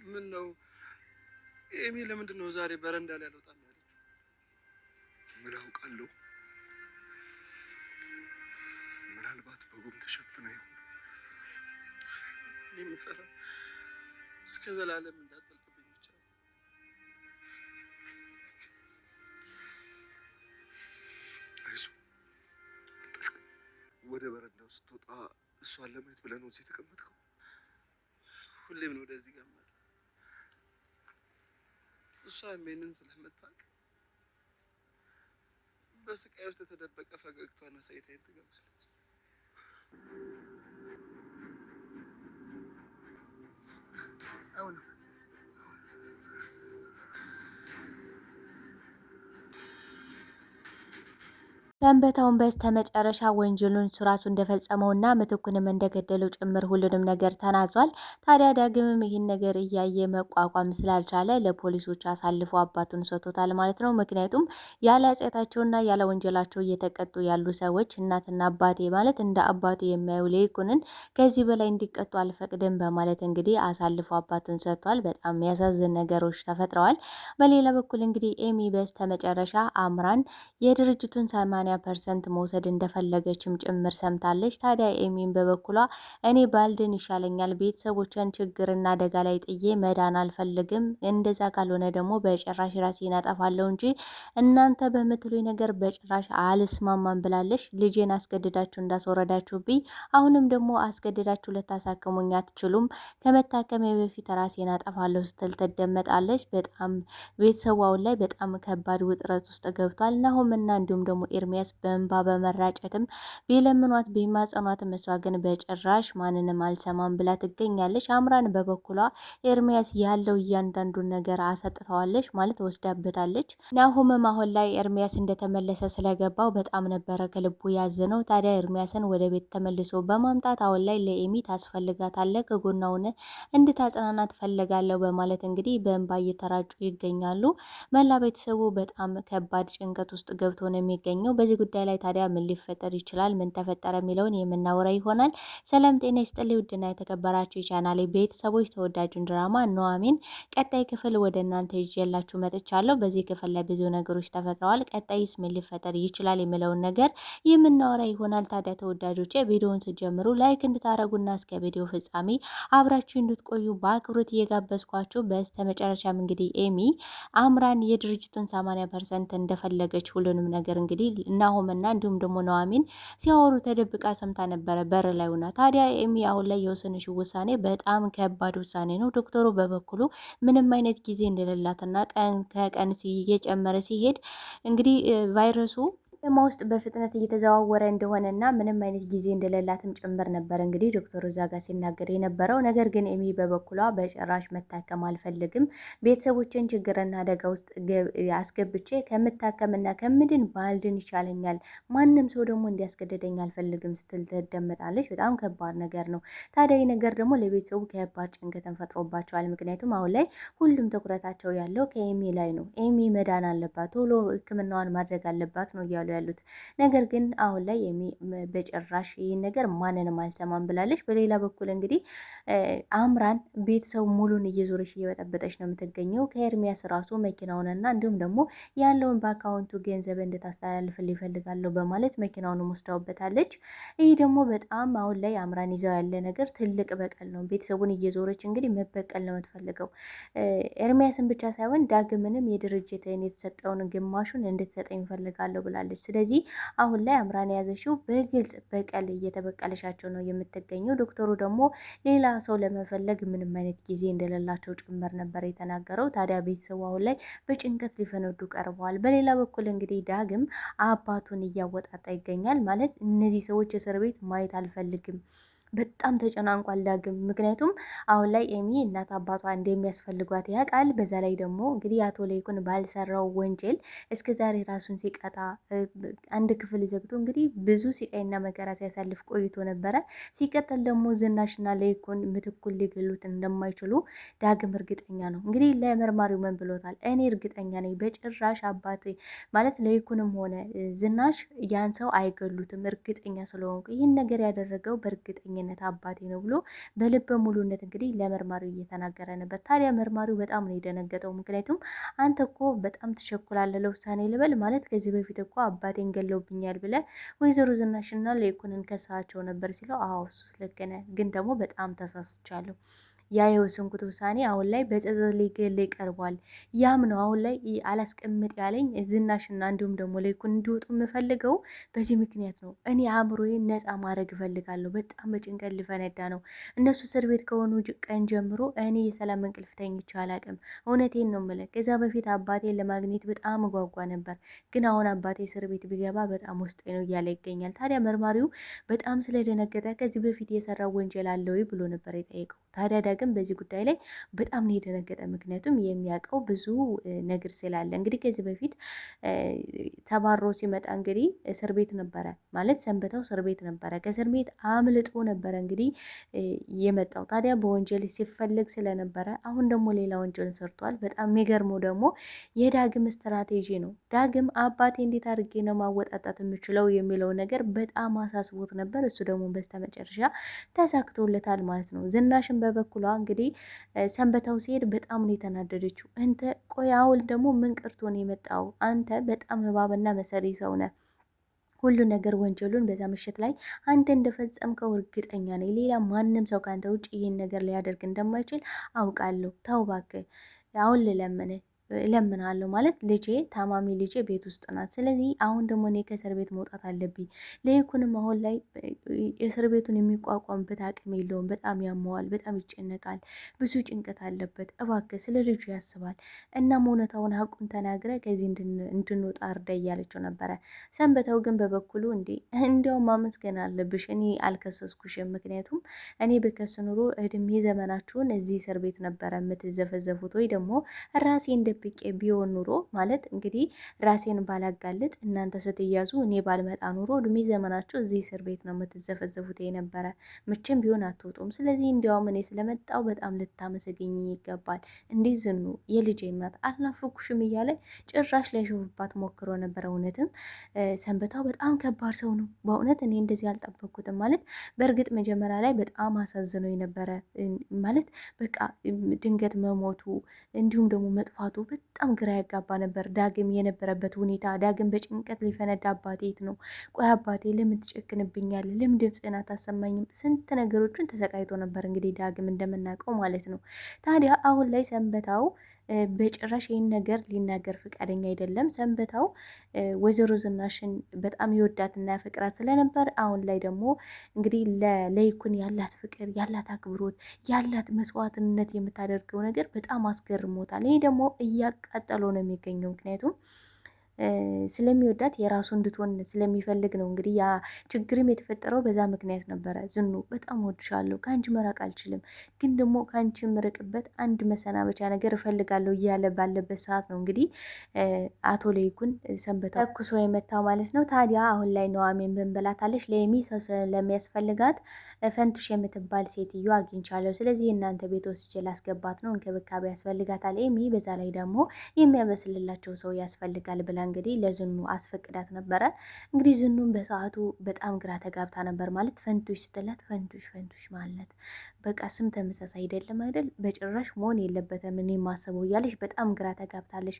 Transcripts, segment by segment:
ምን ነው ኤሚ ለምንድን ነው ዛሬ በረንዳ ላይ አልወጣም ያለችው? ምን አውቃለሁ። ምናልባት በጉም ተሸፍነ ይሆን። እኔ የምፈራው እስከ ዘላለም እንዳጠልቅብኝ ብቻ ነው። አይዞህ፣ ወደ በረንዳው ስትወጣ እሷን ለማየት ብለህ ነው እዚህ የተቀመጥከው? ሁሌም ነው ወደዚህ ጋር መጣ። እሷ እኔን ስለምታውቅ በስቃይ ውስጥ የተደበቀ ፈገግታዋን አሳይታኝ ትገባለች። አይሆንም። ሰንበታውን በስተመጨረሻ ወንጀሉን ራሱ እንደፈጸመውና ምትኩንም እንደገደለው ጭምር ሁሉንም ነገር ተናዟል። ታዲያ ዳግምም ይህን ነገር እያየ መቋቋም ስላልቻለ ለፖሊሶች አሳልፎ አባቱን ሰጥቶታል ማለት ነው። ምክንያቱም ያለ ኃጢአታቸውና ያለ ወንጀላቸው እየተቀጡ ያሉ ሰዎች እናትና አባቴ ማለት እንደ አባቴ የሚያዩ ለይኩንን ከዚህ በላይ እንዲቀጡ አልፈቅድም በማለት እንግዲህ አሳልፎ አባቱን ሰጥቷል። በጣም የሚያሳዝን ነገሮች ተፈጥረዋል። በሌላ በኩል እንግዲህ ኤሚ በስተመጨረሻ አምራን የድርጅቱን 80% መውሰድ እንደፈለገችም ጭምር ሰምታለች። ታዲያ ኤሚን በበኩሏ እኔ ባልድን ይሻለኛል፣ ቤተሰቦችን ችግርና አደጋ ላይ ጥዬ መዳን አልፈልግም፣ እንደዛ ካልሆነ ደግሞ በጭራሽ ራሴን አጠፋለሁ እንጂ እናንተ በምትሉኝ ነገር በጭራሽ አልስማማም ብላለች። ልጄን አስገድዳችሁ እንዳስወረዳችሁብኝ አሁንም ደግሞ አስገድዳችሁ ልታሳክሙኝ አትችሉም፣ ከመታከሜ በፊት ራሴን አጠፋለሁ ስትል ትደመጣለች። በጣም ቤተሰቡ አሁን ላይ በጣም ከባድ ውጥረት ውስጥ ገብቷል። ናሆምና እንዲሁም ደግሞ ኤርሚያስ በእንባ በመራጨትም ቢለምኗት ቢማጸኗትም እሷ ግን በጭራሽ ማንንም አልሰማም ብላ ትገኛለች። አምራን በበኩሏ ኤርሚያስ ያለው እያንዳንዱን ነገር አሰጥተዋለች ማለት ወስዳበታለች። ናሆምም አሁን ላይ ኤርሚያስ እንደተመለሰ ስለገባው በጣም ነበረ ከልቡ ያዘነው። ታዲያ ኤርሚያስን ወደ ቤት ተመልሶ በማምጣት አሁን ላይ ለኤሚ ታስፈልጋታለህ፣ ከጎናውን እንድታጽናናት ፈልጋለሁ በማለት እንግዲህ በእንባ እየተራጩ ይገኛሉ። መላ ቤተሰቡ በጣም ከባድ ጭንቀት ውስጥ ገብቶ ነው የሚገኘው። በዚህ ጉዳይ ላይ ታዲያ ምን ሊፈጠር ይችላል፣ ምን ተፈጠረ የሚለውን የምናወራ ይሆናል። ሰላም ጤና ይስጥልኝ ውድና የተከበራችሁ የቻናሌ ቤተሰቦች፣ ተወዳጁን ድራማ ኑሐሚን ቀጣይ ክፍል ወደ እናንተ ይዤላችሁ መጥቻለሁ። በዚህ ክፍል ላይ ብዙ ነገሮች ተፈጥረዋል። ቀጣይስ ምን ሊፈጠር ይችላል የሚለውን ነገር የምናወራ ይሆናል። ታዲያ ተወዳጆቼ ቪዲዮውን ስትጀምሩ ላይክ እንድታረጉና እስከ ቪዲዮ ፍጻሜ አብራችሁ እንድትቆዩ በአክብሮት እየጋበዝኳችሁ በስተመጨረሻም እንግዲህ ኤሚ አምራን የድርጅቱን 80% እንደፈለገች ሁሉንም ነገር እንግዲህ ናሆምና እንዲሁም ደግሞ ኑሐሚን ሲያወሩ ተደብቃ ሰምታ ነበረ በር ላይ ሆና። ታዲያ ኤሚ አሁን ላይ የወሰነችው ውሳኔ በጣም ከባድ ውሳኔ ነው። ዶክተሩ በበኩሉ ምንም አይነት ጊዜ እንደሌላትና ቀን ከቀን እየጨመረ ሲሄድ እንግዲህ ቫይረሱ ደማ ውስጥ በፍጥነት እየተዘዋወረ እንደሆነና ምንም አይነት ጊዜ እንደሌላትም ጭምር ነበር እንግዲህ ዶክተሩ እዛ ጋር ሲናገር የነበረው። ነገር ግን ኤሚ በበኩሏ በጭራሽ መታከም አልፈልግም፣ ቤተሰቦችን ችግርና አደጋ ውስጥ አስገብቼ ከምታከምና ከምድን ባልድን ይቻለኛል፣ ማንም ሰው ደግሞ እንዲያስገድደኝ አልፈልግም ስትል ትደመጣለች። በጣም ከባድ ነገር ነው። ታዲያ ይህ ነገር ደግሞ ለቤተሰቡ ከባድ ጭንቀትን ፈጥሮባቸዋል። ምክንያቱም አሁን ላይ ሁሉም ትኩረታቸው ያለው ከኤሚ ላይ ነው። ኤሚ መዳን አለባት፣ ቶሎ ሕክምናዋን ማድረግ አለባት ነው እያሉ ያሉት። ነገር ግን አሁን ላይ በጭራሽ ይህን ነገር ማንንም አልሰማም ብላለች። በሌላ በኩል እንግዲህ አምራን ቤተሰቡ ሙሉን እየዞረች እየበጠበጠች ነው የምትገኘው። ከኤርሚያስ ራሱ መኪናውንና እንዲሁም ደግሞ ያለውን በአካውንቱ ገንዘብ እንድታስተላልፍል ይፈልጋለሁ በማለት መኪናውንም ወስዳውበታለች። ይህ ደግሞ በጣም አሁን ላይ አምራን ይዘው ያለ ነገር ትልቅ በቀል ነው። ቤተሰቡን እየዞረች እንግዲህ መበቀል ነው የምትፈልገው። ኤርሚያስን ብቻ ሳይሆን ዳግምንም የድርጅትን የተሰጠውን ግማሹን እንድትሰጠኝ ይፈልጋለሁ ብላለች። ስለዚህ አሁን ላይ አምራን የያዘችው በግልጽ በቀል እየተበቀለሻቸው ነው የምትገኘው። ዶክተሩ ደግሞ ሌላ ሰው ለመፈለግ ምንም አይነት ጊዜ እንደሌላቸው ጭምር ነበር የተናገረው። ታዲያ ቤተሰቡ አሁን ላይ በጭንቀት ሊፈነዱ ቀርበዋል። በሌላ በኩል እንግዲህ ዳግም አባቱን እያወጣጣ ይገኛል። ማለት እነዚህ ሰዎች እስር ቤት ማየት አልፈልግም፣ በጣም ተጨናንቋል ዳግም። ምክንያቱም አሁን ላይ ኤሚ እናት አባቷ እንደሚያስፈልጓት ያውቃል። በዛ ላይ ደግሞ እንግዲህ አቶ ለይኩን ባልሰራው ወንጀል እስከ ዛሬ ራሱን ሲቀጣ አንድ ክፍል ዘግቶ እንግዲህ ብዙ ሲቃይና መከራ ሲያሳልፍ ቆይቶ ነበረ። ሲቀጥል ደግሞ ዝናሽና ለይኩን ምትኩን ሊገሉት እንደማይችሉ ዳግም እርግጠኛ ነው። እንግዲህ ለመርማሪው ምን ብሎታል? እኔ እርግጠኛ ነኝ በጭራሽ አባት ማለት ለይኩንም ሆነ ዝናሽ ያን ሰው አይገሉትም፣ እርግጠኛ ስለሆንኩ ይህን ነገር ያደረገው በእርግጠኝነት በእርግጠኝነት አባቴ ነው ብሎ በልበ ሙሉነት እንግዲህ ለመርማሪው እየተናገረ ነበር። ታዲያ መርማሪው በጣም ነው የደነገጠው። ምክንያቱም አንተ እኮ በጣም ትቸኩላለህ ለውሳኔ ልበል ማለት ከዚህ በፊት እኮ አባቴን ገለውብኛል ብለ ወይዘሮ ዝናሽና ለይኩንን ከሳቸው ነበር ሲለው፣ አዎ እሱስ ልክ ነህ፣ ግን ደግሞ በጣም ተሳስቻለሁ ያ የወሰንኩት ውሳኔ አሁን ላይ በጸጸት ሊገል ቀርቧል። ያም ነው አሁን ላይ አላስቀምጥ ያለኝ ዝናሽና እንዲሁም ደግሞ ለይኩን እንዲወጡ የምፈልገው በዚህ ምክንያት ነው። እኔ አእምሮዬን ነፃ ማድረግ እፈልጋለሁ። በጣም በጭንቀት ልፈነዳ ነው። እነሱ እስር ቤት ከሆኑ ቀን ጀምሮ እኔ የሰላም እንቅልፍ ተኝቼ አላቅም። እውነቴን ነው የምልህ። ከዛ በፊት አባቴን ለማግኘት በጣም እጓጓ ነበር፣ ግን አሁን አባቴ እስር ቤት ቢገባ በጣም ውስጤ ነው እያለ ይገኛል። ታዲያ መርማሪው በጣም ስለደነገጠ ከዚህ በፊት የሰራው ወንጀል አለ ወይ ብሎ ነበር የጠየቀው። ታዲያ ዳግም በዚህ ጉዳይ ላይ በጣም ነው የደነገጠ። ምክንያቱም የሚያውቀው ብዙ ነገር ስላለ እንግዲህ ከዚህ በፊት ተባሮ ሲመጣ እንግዲህ እስር ቤት ነበረ ማለት ሰንበታው እስር ቤት ነበረ። ከእስር ቤት አምልጦ ነበረ እንግዲህ የመጣው። ታዲያ በወንጀል ሲፈለግ ስለነበረ አሁን ደግሞ ሌላ ወንጀል ሰርቷል። በጣም የሚገርመው ደግሞ የዳግም ስትራቴጂ ነው። ዳግም አባቴ እንዴት አድርጌ ነው ማወጣጣት የምችለው የሚለው ነገር በጣም አሳስቦት ነበር። እሱ ደግሞ በስተመጨረሻ ተሳክቶለታል ማለት ነው። ዝናሽን በበኩሏ እንግዲህ ሰንበታው ሲሄድ በጣም ነው የተናደደችው። አንተ ቆይ አሁን ደግሞ ምን ቀርቶ ነው የመጣው? አንተ በጣም እባብና መሰሪ ሰው ነህ። ሁሉ ነገር ወንጀሉን በዛ ምሽት ላይ አንተ እንደፈጸምከው እርግጠኛ ነኝ። ሌላ ማንም ሰው ከአንተ ውጭ ይህን ነገር ሊያደርግ እንደማይችል አውቃለሁ። ተው እባክህ፣ አሁን ልለምንህ እለምናለሁ ማለት ልጄ ታማሚ ልጄ ቤት ውስጥ ናት። ስለዚህ አሁን ደግሞ እኔ ከእስር ቤት መውጣት አለብኝ። ለይኩንም አሁን ላይ እስር ቤቱን የሚቋቋምበት አቅም የለውም። በጣም ያመዋል፣ በጣም ይጨነቃል፣ ብዙ ጭንቀት አለበት። እባክህ ስለ ልጁ ያስባል። እናም እውነታውን ሀቁን ተናግረ ከዚህ እንድንወጣ እርዳ እያለችው ነበረ። ሰንበተው ግን በበኩሉ እንዲያውም ማመስገን አለብሽ፣ እኔ አልከሰስኩሽም። ምክንያቱም እኔ በከስ ኑሮ እድሜ ዘመናችሁን እዚህ እስር ቤት ነበረ የምትዘፈዘፉት ወይ ደግሞ ራሴ ደብቄ ቢሆን ኑሮ ማለት እንግዲህ ራሴን ባላጋልጥ እናንተ ስትያዙ እኔ ባልመጣ ኑሮ እድሜ ዘመናችሁ እዚህ እስር ቤት ነው የምትዘፈዘፉት የነበረ። መቼም ቢሆን አትወጡም። ስለዚህ እንዲያውም እኔ ስለመጣው በጣም ልታመሰገኝ ይገባል። እንዲህ ዝኑ የልጄ እናት አልናፈኩሽም እያለ ጭራሽ ሊያሾፍባት ሞክሮ ነበረ። እውነትም ሰንበታው በጣም ከባድ ሰው ነው በእውነት እኔ እንደዚህ አልጠበኩትም። ማለት በእርግጥ መጀመሪያ ላይ በጣም አሳዝኖ የነበረ ማለት በቃ ድንገት መሞቱ እንዲሁም ደግሞ መጥፋቱ በጣም ግራ ያጋባ ነበር። ዳግም የነበረበት ሁኔታ ዳግም በጭንቀት ሊፈነዳ አባቴ የት ነው? ቆይ አባቴ ለምን ትጨክንብኛል? ለምን ድምፅህን አታሰማኝም? ስንት ነገሮችን ተሰቃይቶ ነበር እንግዲህ ዳግም እንደምናውቀው ማለት ነው። ታዲያ አሁን ላይ ሰንበታው በጭራሽ ይህን ነገር ሊናገር ፈቃደኛ አይደለም። ሰንበታው ወይዘሮ ዝናሽን በጣም ይወዳትና ያፈቅራት ስለነበር አሁን ላይ ደግሞ እንግዲህ ለይኩን ያላት ፍቅር፣ ያላት አክብሮት፣ ያላት መስዋዕትነት የምታደርገው ነገር በጣም አስገርሞታል። ይህ ደግሞ እያቃጠለው ነው የሚገኘው ምክንያቱም ስለሚወዳት የራሱ እንድትሆን ስለሚፈልግ ነው። እንግዲህ ያ ችግርም የተፈጠረው በዛ ምክንያት ነበረ። ዝኑ በጣም ወድሻለሁ፣ ከአንቺ መራቅ አልችልም፣ ግን ደግሞ ከአንቺ የምርቅበት አንድ መሰናበቻ ነገር እፈልጋለሁ እያለ ባለበት ሰዓት ነው እንግዲህ አቶ ለይኩን ሰንበታ ተኩሶ የመታው ማለት ነው። ታዲያ አሁን ላይ ኑሐሚን ብንበላታለች ለሚ ሰው ስለሚያስፈልጋት ፈንቱሽ የምትባል ሴትዮ አግኝቻለሁ። ስለዚህ እናንተ ቤት ወስጄ ላስገባት ነው፣ እንክብካቤ ያስፈልጋታል ኤሚ፣ በዛ ላይ ደግሞ የሚያበስልላቸው ሰው ያስፈልጋል ብላ እንግዲህ ለዝኑ አስፈቅዳት ነበረ። እንግዲህ ዝኑን በሰዓቱ በጣም ግራ ተጋብታ ነበር። ማለት ፈንቱሽ ስትላት ፈንቱሽ ማለት በቃ ስም ተመሳሳይ አይደለም አይደል? በጭራሽ መሆን የለበትም እኔ ማሰበው እያለች በጣም ግራ ተጋብታለች።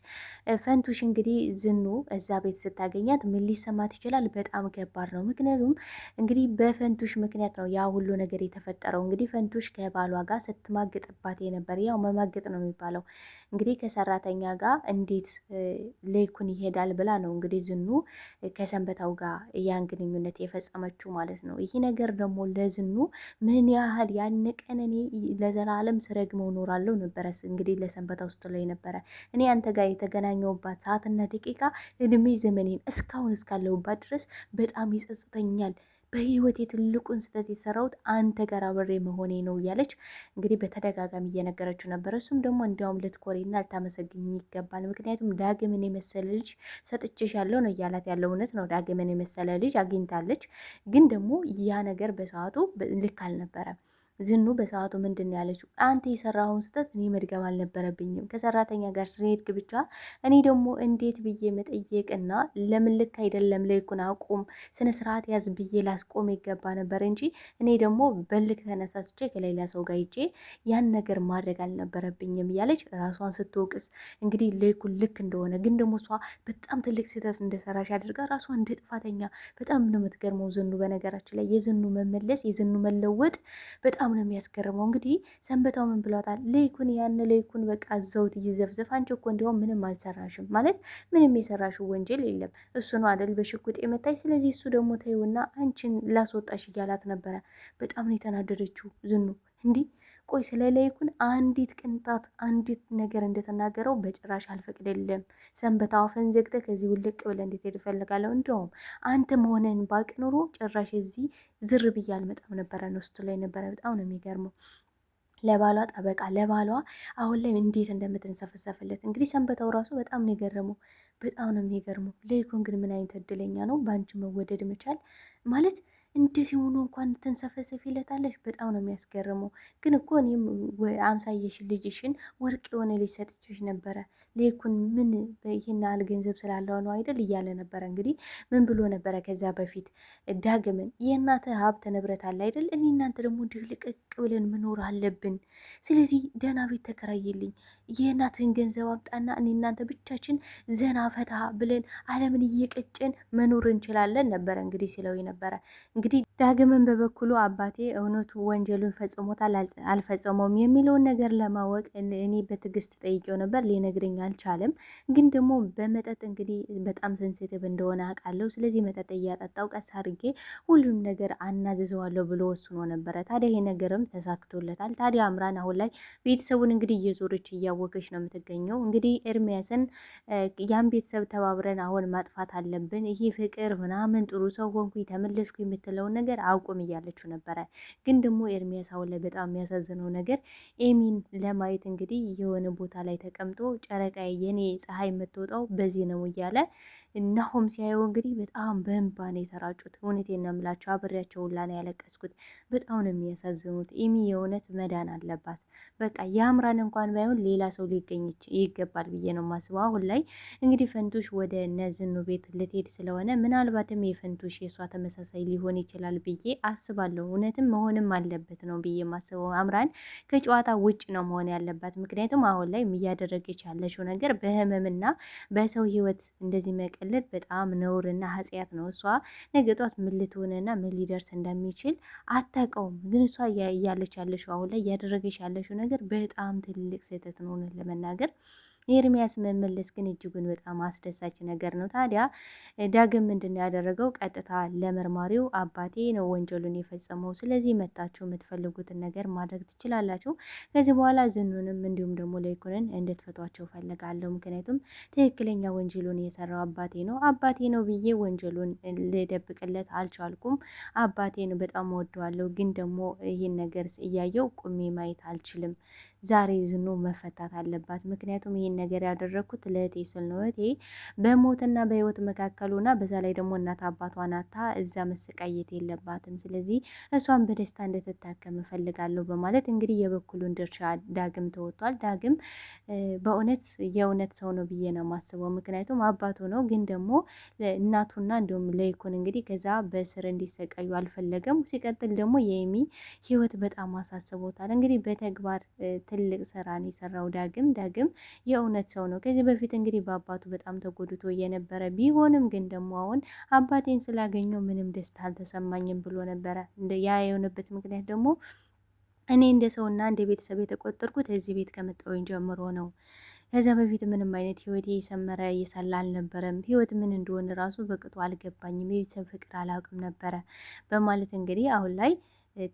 ፈንቱሽ እንግዲህ ዝኑ እዛ ቤት ስታገኛት ምን ሊሰማት ይችላል? በጣም ከባድ ነው። ምክንያቱም እንግዲህ በፈንቱሽ ምክንያት ነው ያ ሁሉ ነገር የተፈጠረው። እንግዲህ ፈንቱሽ ከባሏ ጋር ስትማግጥባት የነበር ያው መማገጥ ነው የሚባለው እንግዲህ ከሰራተኛ ጋር እንዴት ለይኩን ይሄዳል ብላ ነው እንግዲህ ዝኑ ከሰንበታው ጋር ያን ግንኙነት የፈጸመችው ማለት ነው። ይህ ነገር ደግሞ ለዝኑ ምን ያህል ያነቀን እኔ ለዘላለም ስረግመው ኖራለሁ ነበረ እንግዲህ ለሰንበታው ውስጥ ላይ ነበረ እኔ አንተ ጋር የተገናኘውባት ሰዓትና ደቂቃ እድሜ ዘመኔን እስካሁን እስካለሁባት ድረስ በጣም ይጸጽተኛል። በህይወት ትልቁን ስህተት የሰራሁት አንተ ጋር አብሬ መሆኔ ነው እያለች እንግዲህ በተደጋጋሚ እየነገረችው ነበረ። እሱም ደግሞ እንዲያውም ልትኮሪና ልታመሰግኝ ይገባል። ምክንያቱም ዳግምን የመሰለ ልጅ ሰጥቼሽ ያለው ነው እያላት ያለው እውነት ነው። ዳግምን የመሰለ ልጅ አግኝታለች። ግን ደግሞ ያ ነገር በሰዓቱ ልክ አልነበረም። ዝኑ በሰዓቱ ምንድን ነው ያለችው? አንተ የሰራኸውን ስህተት እኔ መድገም አልነበረብኝም። ከሰራተኛ ጋር ስለሄድክ ብቻ እኔ ደግሞ እንዴት ብዬ መጠየቅና ለምን ልክ አይደለም ልኩን አቁም፣ ስነ ስርዓት ያዝ ብዬ ላስቆም ይገባ ነበር እንጂ እኔ ደግሞ በልክ ተነሳስቼ ከሌላ ሰው ጋር ሂጄ ያን ነገር ማድረግ አልነበረብኝም እያለች ራሷን ስትወቅስ እንግዲህ ልኩን ልክ እንደሆነ ግን ደግሞ እሷ በጣም ትልቅ ስህተት እንደሰራሽ አድርጋ ራሷን እንደ ጥፋተኛ በጣም ነው የምትገርመው ዝኑ። በነገራችን ላይ የዝኑ መመለስ የዝኑ መለወጥ በጣም ነው የሚያስገርመው። እንግዲህ ሰንበታው ምን ብሏታል? ለይኩን ያን ለይኩን በቃ ዘውት ይዘፍዘፍ። አንቺ እኮ እንዲያውም ምንም አልሰራሽም ማለት ምንም የሰራሽው ወንጀል የለም። እሱ ነው አደል በሽጉጥ የመታች። ስለዚህ እሱ ደግሞ ተይውና አንቺን ላስወጣሽ እያላት ነበረ። በጣም ነው የተናደደችው ዝኑ። እንዲህ ቆይ ስለ ለይኩን አንዲት ቅንጣት አንዲት ነገር እንደተናገረው በጭራሽ አልፈቅድልም። ሰንበታ አፍን ዘግተህ ከዚህ ውልቅ ብለህ እንድትሄድ እፈልጋለሁ። እንዲያውም አንተ መሆንህን ባቅ ኖሮ ጭራሽ እዚህ ዝር ብዬ አልመጣም ነበረ ነው ውስጡ ላይ ነበረ። በጣም ነው የሚገርመው። ለባሏ ጠበቃ ለባሏ አሁን ላይ እንዴት እንደምትንሰፈሰፍለት እንግዲህ ሰንበታው ራሱ በጣም ነው የገረመው። በጣም ነው የሚገርመው። ለይኩን ግን ምን አይነት እድለኛ ነው በአንቺ መወደድ መቻል ማለት እንደዚህ ሆኖ እንኳን ትንሰፈሰፊለታለሽ። በጣም ነው የሚያስገርመው። ግን እኮ እኔም አምሳየሽን ልጅሽን ወርቅ የሆነ ልጅ ሰጥቼሽ ነበረ። ሌኩን ምን ይህን ያህል ገንዘብ ስላለው ነው አይደል እያለ ነበረ። እንግዲህ ምን ብሎ ነበረ ከዛ በፊት ዳግምን የእናተ ሀብት ንብረት አለ አይደል? እኔ እናንተ ደግሞ ድብልቅቅ ብለን መኖር አለብን። ስለዚህ ደህና ቤት ተከራይልኝ፣ የእናትህን ገንዘብ አምጣና እኔ እናንተ ብቻችን ዘና ፈታ ብለን ዓለምን እየቀጨን መኖር እንችላለን ነበረ እንግዲህ ሲለው ነበረ። እንግዲህ ዳግምን በበኩሉ አባቴ እውነቱ ወንጀሉን ፈጽሞታል አልፈጸመውም የሚለውን ነገር ለማወቅ እኔ በትዕግስት ጠይቄው ነበር፣ ሊነግረኝ አልቻለም። ግን ደግሞ በመጠጥ እንግዲህ በጣም ሴንሲቲቭ እንደሆነ አውቃለሁ። ስለዚህ መጠጥ እያጠጣው ቀስ አድርጌ ሁሉም ነገር አናዝዘዋለሁ ብሎ ወስኖ ነበረ። ታዲያ ይሄ ነገርም ተሳክቶለታል። ታዲያ አምራን አሁን ላይ ቤተሰቡን እንግዲህ እየዞረች እያወቀች ነው የምትገኘው። እንግዲህ ኤርሚያስን ያን ቤተሰብ ተባብረን አሁን ማጥፋት አለብን፣ ይሄ ፍቅር ምናምን ጥሩ ሰው ሆንኩ ተመለስኩ የምትለውን ነገር አቁም እያለችው ነበረ። ግን ደግሞ ኤርሚያስ አሁን ላይ በጣም የሚያሳዝነው ነገር ኤሚን ለማየት እንግዲህ የሆነ ቦታ ላይ ተቀምጦ ጨረቃ የኔ ፀሐይ የምትወጣው በዚህ ነው እያለ ናሆም ሲያየው እንግዲህ በጣም በእንባ ነው የተራጩት። እውነቴን ነው የምላቸው፣ አብሬያቸው ሁላ ነው ያለቀስኩት። በጣም ነው የሚያሳዝኑት። ኤሚ የእውነት መዳን አለባት። በቃ የአምራን እንኳን ባይሆን ሌላ ሰው ሊገኝ ይገባል ብዬ ነው የማስበው። አሁን ላይ እንግዲህ ፈንቱሽ ወደ ነዝኑ ቤት ልትሄድ ስለሆነ ምናልባትም የፈንቱሽ የእሷ ተመሳሳይ ሊሆን ይችላል ብዬ አስባለሁ። እውነትም መሆንም አለበት ነው ብዬ የማስበው። አምራን ከጨዋታ ውጭ ነው መሆን ያለባት። ምክንያቱም አሁን ላይ እያደረገች ያለችው ነገር በህመምና በሰው ህይወት እንደዚህ መቀለድ በጣም ነውርና ኃጢአት ነው። እሷ ነገ ጧት ምን ልትሆንና ምን ሊደርስ እንደሚችል አታውቀውም። ግን እሷ እያለች ያለችው አሁን ላይ እያደረገች ያለችው ነገር በጣም ትልቅ ስህተት ነው ለመናገር። የኤርሚያስ መመለስ ግን እጅጉን በጣም አስደሳች ነገር ነው። ታዲያ ዳግም ምንድን ያደረገው ቀጥታ ለመርማሪው አባቴ ነው ወንጀሉን የፈጸመው፣ ስለዚህ መታችሁ የምትፈልጉትን ነገር ማድረግ ትችላላችሁ። ከዚህ በኋላ ዝኑንም እንዲሁም ደግሞ ለይኩንን እንድትፈቷቸው ፈልጋለሁ። ምክንያቱም ትክክለኛ ወንጀሉን የሰራው አባቴ ነው ብዬ ወንጀሉን ልደብቅለት አልቻልኩም። አባቴ ነው፣ በጣም ወደዋለሁ። ግን ደግሞ ይህን ነገር እያየው ቁሜ ማየት አልችልም። ዛሬ ዝኑ መፈታት አለባት። ምክንያቱም ይህን ነገር ያደረግኩት ለእህቴ ስል ነው። እህቴ በሞትና በህይወት መካከሉና በዛ ላይ ደግሞ እናት አባቷን አታ እዛ መሰቃየት የለባትም። ስለዚህ እሷን በደስታ እንድትታከም እፈልጋለሁ በማለት እንግዲህ የበኩሉን ድርሻ ዳግም ተወጥቷል። ዳግም በእውነት የእውነት ሰው ነው ብዬ ነው የማስበው። ምክንያቱም አባቱ ነው፣ ግን ደግሞ እናቱና እንዲሁም ለይኩን እንግዲህ ከዛ በስር እንዲሰቃዩ አልፈለገም። ሲቀጥል ደግሞ የኤሚ ህይወት በጣም አሳስቦታል። እንግዲህ በተግባር ትልቅ ስራን የሰራው ዳግም የእውነት ሰው ነው። ከዚህ በፊት እንግዲህ በአባቱ በጣም ተጎድቶ የነበረ ቢሆንም ግን ደግሞ አሁን አባቴን ስላገኘው ምንም ደስታ አልተሰማኝም ብሎ ነበረ። ያ የሆነበት ምክንያት ደግሞ እኔ እንደ ሰውና እንደ ቤተሰብ የተቆጠርኩት እዚህ ቤት ከመጣሁኝ ጀምሮ ነው። ከዛ በፊት ምንም አይነት ህይወቴ የሰመረ እየሰላ አልነበረም። ህይወት ምን እንደሆነ ራሱ በቅጡ አልገባኝም። የቤተሰብ ፍቅር አላውቅም ነበረ በማለት እንግዲህ አሁን ላይ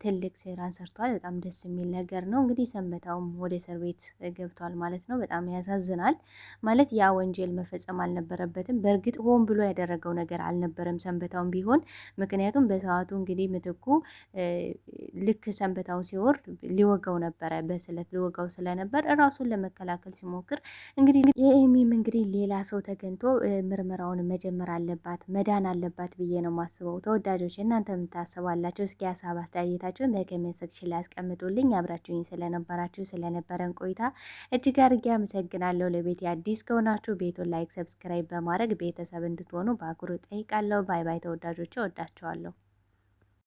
ትልቅ ሴራን ሰርቷል። በጣም ደስ የሚል ነገር ነው። እንግዲህ ሰንበታውም ወደ እስር ቤት ገብቷል ማለት ነው። በጣም ያሳዝናል። ማለት ያ ወንጀል መፈጸም አልነበረበትም። በእርግጥ ሆን ብሎ ያደረገው ነገር አልነበረም ሰንበታውም ቢሆን። ምክንያቱም በሰዓቱ እንግዲህ ምትኩ ልክ ሰንበታው ሲወርድ ሊወጋው ነበረ፣ በስለት ሊወጋው ስለነበር እራሱን ለመከላከል ሲሞክር እንግዲህ የኤሚም እንግዲህ ሌላ ሰው ተገኝቶ ምርመራውን መጀመር አለባት መዳን አለባት ብዬ ነው የማስበው። ተወዳጆች እናንተ የምታስባላቸው እስኪ ሀሳብ አስተያየት አስተያየታችሁን በኮሜንት ሴክሽን ላይ አስቀምጡልኝ። አብራችሁኝ ስለነበረን ቆይታ እጅግ አድርጌ አመሰግናለሁ። ለቤት አዲስ ከሆናችሁ ቤቱን ላይክ፣ ሰብስክራይብ በማድረግ ቤተሰብ እንድትሆኑ በአክብሮት ጠይቃለሁ። ባይ ባይ ተወዳጆቼ፣ ወዳችኋለሁ።